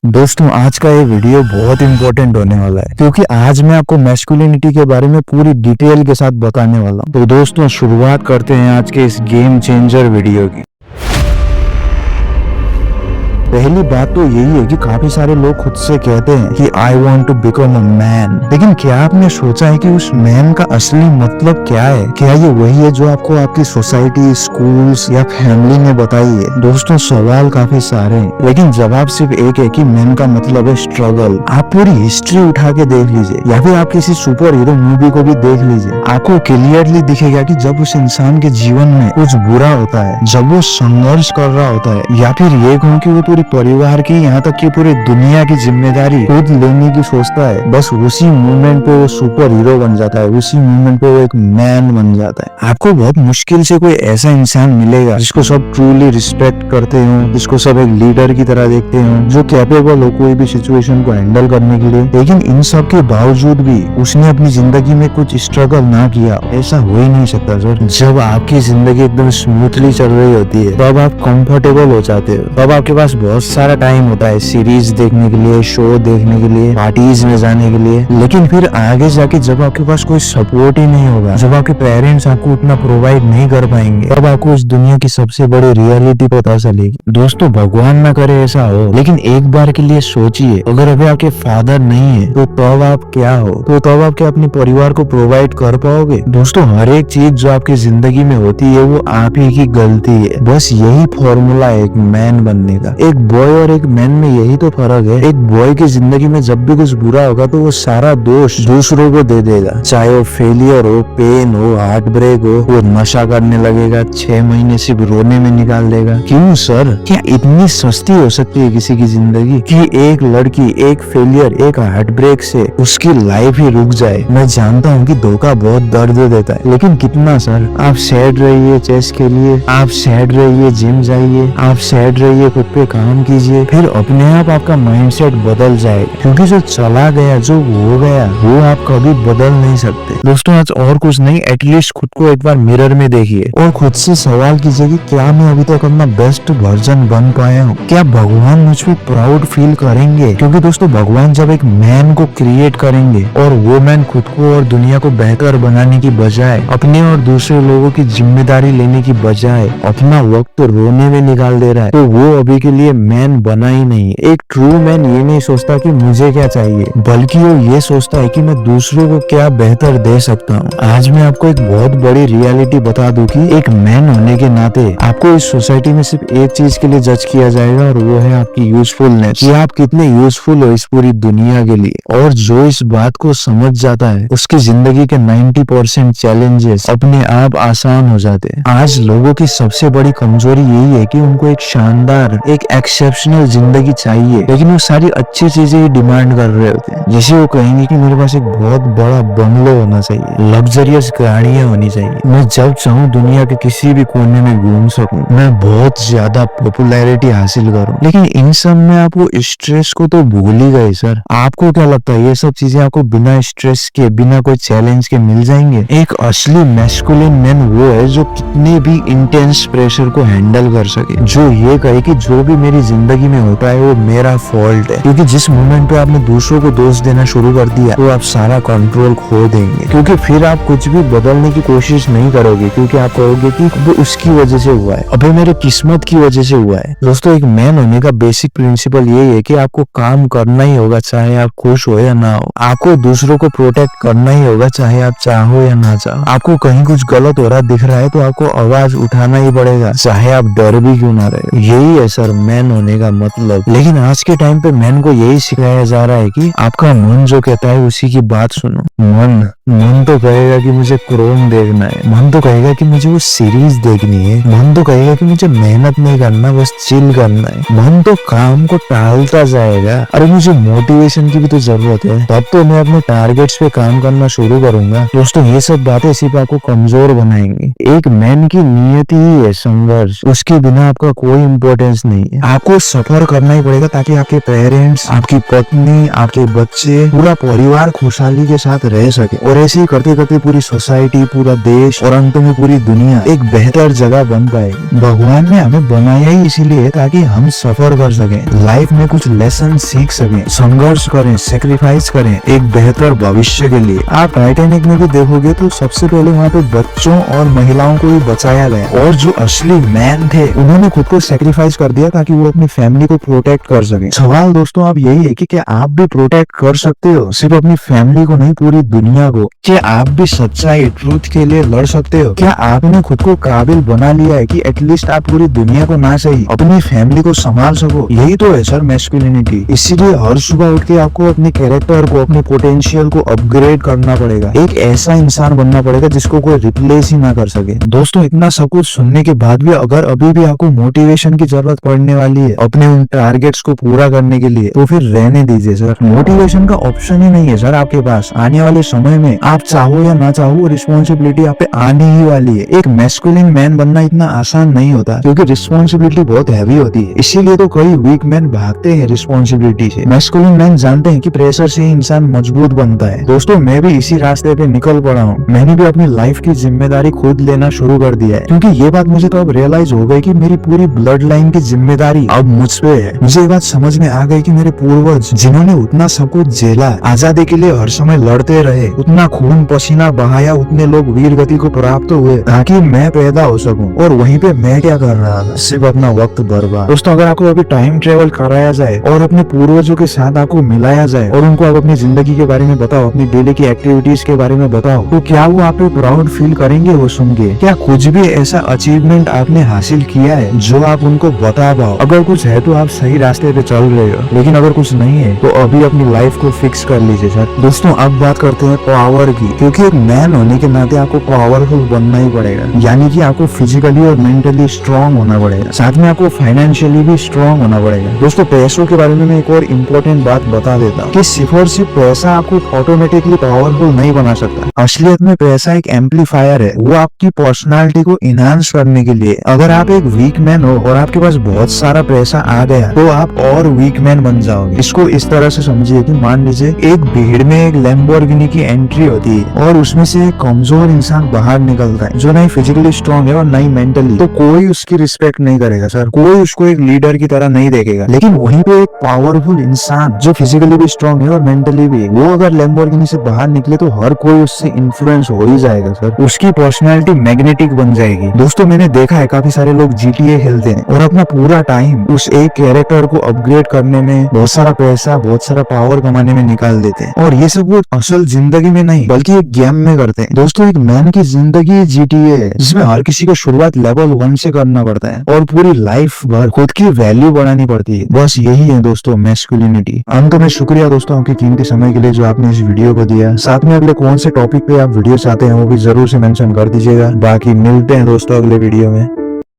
दोस्तों आज का ये वीडियो बहुत इंपॉर्टेंट होने वाला है क्योंकि आज मैं आपको मैस्कुलिनिटी के बारे में पूरी डिटेल के साथ बताने वाला हूँ। तो दोस्तों शुरुआत करते हैं आज के इस गेम चेंजर वीडियो की। पहली बात तो यही है कि काफी सारे लोग खुद से कहते हैं कि I want to become a man, लेकिन क्या आपने सोचा है कि उस मैन का असली मतलब क्या है? क्या ये वही है जो आपको आपकी सोसाइटी, स्कूल्स या फैमिली ने बताई है? दोस्तों सवाल काफी सारे हैं, लेकिन जवाब सिर्फ एक है कि मैन का मतलब है स्ट्रगल। आप पूरी हिस्ट्री उठा के देख लीजिए या फिर आप किसी सुपर हीरो मूवी को भी देख लीजिए, आपको क्लियरली दिखेगा कि जब उस इंसान के जीवन में कुछ बुरा होता है, जब वो संघर्ष कर रहा होता है, या फिर ये कहूँ कि वो पूरी परिवार की, यहाँ तक कि पूरी दुनिया की जिम्मेदारी खुद लेने की सोचता है, बस उसी मोमेंट पे वो सुपर हीरो बन जाता है, उसी मोमेंट पे वो एक मैन बन जाता है। आपको बहुत मुश्किल से कोई ऐसा इंसान मिलेगा जिसको सब ट्रूली रिस्पेक्ट करते हो, जिसको सब एक लीडर की तरह देखते हो, जो कैपेबल हो कोई भी सिचुएशन को हैंडल करने के लिए। लेकिन इन सब के बावजूद भी उसने अपनी जिंदगी में कुछ स्ट्रगल ना किया, ऐसा हो ही नहीं सकता सर। जब आपकी जिंदगी एकदम स्मूथली चल रही होती है, तब आप कंफर्टेबल हो जाते हो, तब आपके पास बहुत सारा टाइम होता है सीरीज देखने के लिए, शो देखने के लिए, पार्टीज में जाने के लिए। लेकिन फिर आगे जाके जब आपके पास कोई सपोर्ट ही नहीं होगा, जब आपके पेरेंट्स आपको उतना प्रोवाइड नहीं कर पाएंगे, तब आपको इस दुनिया की सबसे बड़ी रियलिटी पता चलेगी। दोस्तों भगवान ना करे ऐसा हो, लेकिन एक बार के लिए सोचिए, अगर अभी आपके फादर नहीं है तो तब आप क्या हो? तो तब आप क्या अपने परिवार को प्रोवाइड कर पाओगे? दोस्तों हर एक चीज जो आपकी जिंदगी में होती है वो आप ही की गलती है। बस यही फॉर्मूला है एक मैन बनने का। एक बॉय और एक मैन में यही तो फर्क है। एक बॉय की जिंदगी में जब भी कुछ बुरा होगा तो वो सारा दोष दूसरों को दे देगा, चाहे वो फेलियर हो, पेन हो, हार्ट ब्रेक हो, वो नशा करने लगेगा, 6 महीने सिर्फ रोने में निकाल देगा। क्यों सर? क्या इतनी सस्ती हो सकती है किसी की जिंदगी कि एक लड़की, एक फेलियर, एक हार्ट ब्रेक से उसकी लाइफ ही रुक जाए? मैं जानता हूँ कि धोखा बहुत दर्द देता है, लेकिन कितना सर? आप सैड रहिए चेस खेलिए, आप सैड रहिए जिम जाइए, आप सैड रहिए खुद पे काम कीजिए, फिर अपने आप आपका माइंडसेट बदल जाएगा। क्योंकि जो चला गया, जो हो गया, वो आप कभी बदल नहीं सकते। दोस्तों आज और कुछ नहीं, एटलीस्ट खुद को एक बार मिरर में देखिए और खुद से सवाल कीजिए कि क्या मैं अभी तक अपना बेस्ट वर्जन बन पाया हूँ? क्या भगवान मुझ पे प्राउड फील करेंगे? क्योंकि दोस्तों भगवान जब एक मैन को क्रिएट करेंगे और वो मैन खुद को और दुनिया को बेहतर बनाने की बजाय, अपने और दूसरे लोगों की जिम्मेदारी लेने की बजाय अपना वक्त रोने में निकाल दे रहा है, तो वो अभी के लिए मैन बना ही नहीं। एक ट्रू मैन ये नहीं सोचता कि मुझे क्या चाहिए, बल्कि वो ये सोचता है कि मैं दूसरों को क्या बेहतर दे सकता हूँ। आज मैं आपको एक बहुत बड़ी रियलिटी बता दूं कि एक मैन होने के नाते आपको इस सोसाइटी में सिर्फ एक चीज के लिए जज किया जाएगा और वो है आपकी यूजफुलनेस, कि आप कितने यूजफुल हो इस पूरी दुनिया के लिए। और जो इस बात को समझ जाता है उसकी जिंदगी के 90% चैलेंजेस अपने आप आसान हो जाते हैं। आज लोगों की सबसे बड़ी कमजोरी यही है कि उनको एक शानदार, एक एक्सेप्शनल जिंदगी चाहिए, लेकिन वो सारी अच्छी चीजें ही डिमांड कर रहे होते हैं। जैसे वो कहेंगे कि मेरे पास एक बहुत बड़ा बंगलो होना चाहिए, लग्जरियस गाड़ियां होनी चाहिए, मैं जब चाहूँ दुनिया के किसी भी कोने में घूम सकूं, मैं बहुत ज्यादा पॉपुलैरिटी हासिल करूं। लेकिन इन सब में आप वो स्ट्रेस को तो भूल ही गए सर। आपको क्या लगता है ये सब चीजें आपको बिना स्ट्रेस के, बिना कोई चैलेंज के मिल जाएंगे? एक असली मैस्कुलिन मैन वो है जो कितने भी इंटेंस प्रेशर को हैंडल कर सके, जो ये कहे कि जो भी मेरी जिंदगी में होता है वो मेरा फॉल्ट है। क्योंकि जिस मोमेंट पे आपने दूसरों को दोष देना शुरू कर दिया तो आप सारा कंट्रोल खो देंगे, क्योंकि फिर आप कुछ भी बदलने की कोशिश नहीं करोगे, क्योंकि आप कहोगे कि वो उसकी वजह से हुआ है, अबे मेरे किस्मत की वजह से हुआ है। दोस्तों एक मैन होने का बेसिक प्रिंसिपल यही है कि आपको काम करना ही होगा, चाहे आप खुश हो या ना हो। आपको दूसरों को प्रोटेक्ट करना ही होगा, चाहे आप चाहो या ना चाहो। आपको कहीं कुछ गलत हो रहा दिख रहा है तो आपको आवाज उठाना ही पड़ेगा, चाहे आप डर भी क्यों ना रहे। यही है सर मैन होने का मतलब। लेकिन आज के टाइम पे मैन को यही सिखाया जा रहा है कि आपका मन जो कहता है उसी की बात सुनो। मन तो कहेगा कि मुझे क्रोम देखना है, मन तो कहेगा कि मुझे वो सीरीज देखनी है, मन तो कहेगा कि मुझे मेहनत नहीं करना, बस चिल करना है। मन तो काम को टालता जाएगा। अरे मुझे मोटिवेशन की भी तो जरूरत है, तब तो मैं अपने टारगेट्स पे काम करना शुरू करूंगा। दोस्तों ये सब बातें सिर्फ आपको कमजोर बनाएंगी। एक मैन की नियति ही है संघर्ष, उसके बिना आपका कोई इम्पोर्टेंस नहीं है। आपको सफर करना ही पड़ेगा ताकि आपके पेरेंट्स, आपकी पत्नी, आपके बच्चे, पूरा परिवार खुशहाली के साथ रह सके। और ऐसे ही करते करते पूरी सोसाइटी, पूरा देश और अंत में पूरी दुनिया एक बेहतर जगह बन पाएगी। भगवान ने हमें बनाया ही इसीलिए ताकि हम सफर कर सकें, लाइफ में कुछ लेसन सीख सकें, संघर्ष करें, सेक्रीफाइस करें एक बेहतर भविष्य के लिए। आप टाइटैनिक में भी देखोगे तो सबसे पहले वहाँ पे बच्चों और महिलाओं को ही बचाया गया, और जो असली मैन थे उन्होंने खुद को सेक्रीफाइस कर दिया ताकि वो अपनी फैमिली को प्रोटेक्ट कर सके। सवाल दोस्तों आप यही है कि क्या आप भी प्रोटेक्ट कर सकते हो, सिर्फ अपनी फैमिली को नहीं पूरी दुनिया को? क्या आप भी सच्चाई, ट्रूथ के लिए लड़ सकते हो? क्या आपने खुद को काबिल बना लिया है कि एटलीस्ट आप पूरी दुनिया को ना सही अपनी फैमिली को संभाल सको? यही तो है सर मैस्कुलिनिटी। इसीलिए हर सुबह उठ के आपको अपने कैरेक्टर को, अपने पोटेंशियल को अपग्रेड करना पड़ेगा। एक ऐसा इंसान बनना पड़ेगा जिसको कोई रिप्लेस ही ना कर सके। दोस्तों इतना सब कुछ सुनने के बाद भी अगर अभी भी आपको मोटिवेशन की जरूरत पड़ने वाली है अपने उन टारगेट्स को पूरा करने के लिए, तो फिर रहने दीजिए सर। मोटिवेशन का ऑप्शन ही नहीं है सर आपके पास। आने वाले समय में आप चाहो या ना चाहो रिस्पॉन्सिबिलिटी आप पे आने ही वाली है। एक मैस्कुलिन मैन बनना इतना आसान नहीं होता क्योंकि रिस्पॉन्सिबिलिटी बहुत हैवी होती है। इसीलिए तो कई वीक मैन भागते हैं रिस्पॉन्सिबिलिटी से। मैस्कुलिन मैन जानते हैं कि प्रेशर से ही इंसान मजबूत बनता है। दोस्तों मैं भी इसी रास्ते पे निकल पड़ा हूँ। मैंने भी अपनी लाइफ की जिम्मेदारी खुद लेना शुरू कर दिया है, क्योंकि ये बात मुझे तो अब रियलाइज हो गई कि मेरी पूरी ब्लड लाइन की जिम्मेदारी अब मुझ पे है। मुझे ये बात समझ में आ गई कि मेरे पूर्वज जिन्होंने उतना सब कुछ झेला, आजादी के लिए हर समय लड़ते रहे, उतना खून पसीना बहाया, उतने लोग वीर गति को प्राप्त हुए ताकि मैं पैदा हो सकूं। और वहीं पे मैं क्या कर रहा था, सिर्फ अपना वक्त बर्बाद। दोस्तों अगर आपको अभी टाइम ट्रेवल कराया जाए और अपने पूर्वजों के साथ आपको मिलाया जाए और उनको आप अपनी जिंदगी के बारे में बताओ, अपनी डेली की एक्टिविटीज के बारे में बताओ, तो क्या वो आप पे प्राउड फील करेंगे वो सुन के? क्या कुछ भी ऐसा अचीवमेंट आपने हासिल किया है जो आप उनको बता पाओ? अगर कुछ है तो आप सही रास्ते पे चल रहे हो, लेकिन अगर कुछ नहीं है तो अभी अपनी लाइफ को फिक्स कर लीजिए सर। दोस्तों अब बात करते हैं पावर की, क्योंकि एक मैन होने के नाते आपको पावरफुल बनना ही पड़ेगा। यानी कि आपको फिजिकली और मेंटली स्ट्रांग होना पड़ेगा, साथ में आपको फाइनेंशियली भी स्ट्रांग होना पड़ेगा। दोस्तों पैसों के बारे में मैं एक और इम्पोर्टेंट बात बता देता हूँ कि सिर्फ और सिर्फ पैसा आपको ऑटोमेटिकली पावरफुल नहीं बना सकता। असलियत में पैसा एक एम्पलीफायर है, वो आपकी पर्सनालिटी को इनहांस करने के लिए। अगर आप एक वीक मैन हो और आपके पास बहुत सारा पैसा आ गया तो आप और वीक मैन बन जाओगे। इसको इस तरह से समझिए कि मान लीजिए एक भीड़ में एक लैम्बोर्गिनी की एंट्री होती है और उसमें से एक कमजोर इंसान बाहर निकलता है जो नहीं फिजिकली स्ट्रांग है और नहीं मेंटली, तो कोई उसकी रिस्पेक्ट नहीं करेगा सर, कोई उसको एक लीडर की तरह नहीं देखेगा। लेकिन वहीं पे एक पावरफुल इंसान जो फिजिकली भी स्ट्रांग है और मेंटली भी, वो अगर लैम्बोर्गिनी से बाहर निकले तो हर कोई उससे इन्फ्लुएंस हो ही जाएगा सर। उसकी पर्सनैलिटी मैग्नेटिक बन जाएगी। दोस्तों मैंने देखा है काफी सारे लोग GTA खेलते हैं और अपना पूरा टाइम उस एक कैरेक्टर को अपग्रेड करने में, बहुत सारा पैसा, बहुत सारा पावर कमाने में निकाल देते हैं, और ये सब वो असल जिंदगी में नहीं बल्कि एक गेम में करते हैं। दोस्तों एक मैन की जिंदगी GTA है जिसमें हर किसी को शुरुआत लेवल 1 से करना पड़ता है और पूरी लाइफ भर खुद की वैल्यू बढ़ानी पड़ती है। बस यही है दोस्तों मैस्कुलिनिटी। अंत में शुक्रिया दोस्तों आपके कीमती समय के लिए जो आपने इस वीडियो को दिया। साथ में अगले कौन से टॉपिक पे आप वीडियो चाहते हैं वो भी जरूर से मेंशन कर दीजिएगा। बाकी मिलते हैं दोस्तों अगले वीडियो में।